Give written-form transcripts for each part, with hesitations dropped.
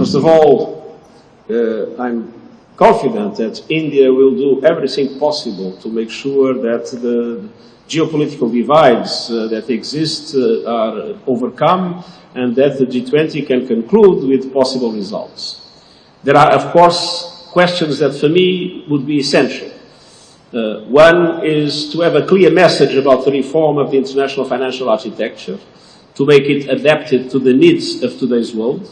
First of all, I'm confident that India will do everything possible to make sure that the geopolitical divides that exist are overcome and that the G20 can conclude with possible results. There are, of course, questions that for me would be essential. One is to have a clear message about the reform of the international financial architecture, to make it adapted to the needs of today's world.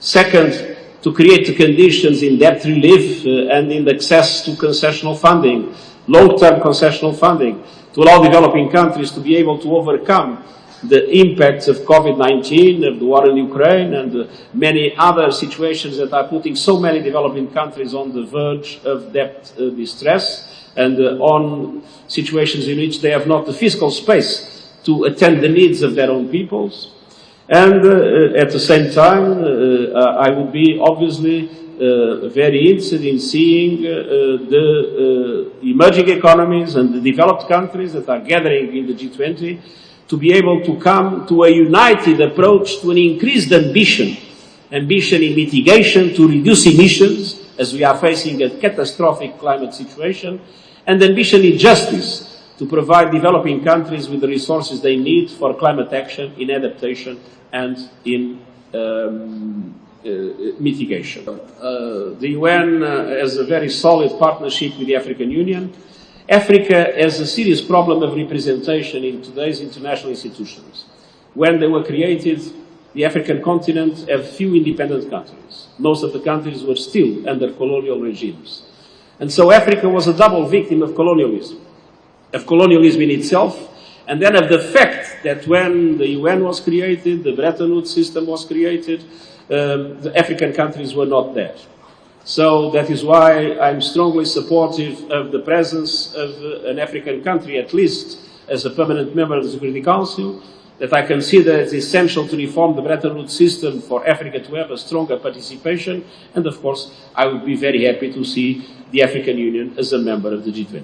Second, to create the conditions in debt relief and in access to concessional funding, long-term concessional funding, to allow developing countries to be able to overcome the impacts of COVID-19, of the war in Ukraine, and many other situations that are putting so many developing countries on the verge of debt distress, and on situations in which they have not the fiscal space to attend the needs of their own peoples. And at the same time, I would be obviously very interested in seeing the emerging economies and the developed countries that are gathering in the G20 to be able to come to a united approach to an increased ambition in mitigation, to reduce emissions, as we are facing a catastrophic climate situation, and ambition in justice, to provide developing countries with the resources they need for climate action, in adaptation, and in mitigation. The UN has a very solid partnership with the African Union. Africa has a serious problem of representation in today's international institutions. When they were created, the African continent had few independent countries. Most of the countries were still under colonial regimes. And so Africa was a double victim of colonialism in itself, and then of the fact that when the UN was created, the Bretton Woods system was created, the African countries were not there. So that is why I'm strongly supportive of the presence of an African country, at least as a permanent member of the Security Council, that I consider it essential to reform the Bretton Woods system for Africa to have a stronger participation, and of course I would be very happy to see the African Union as a member of the G20.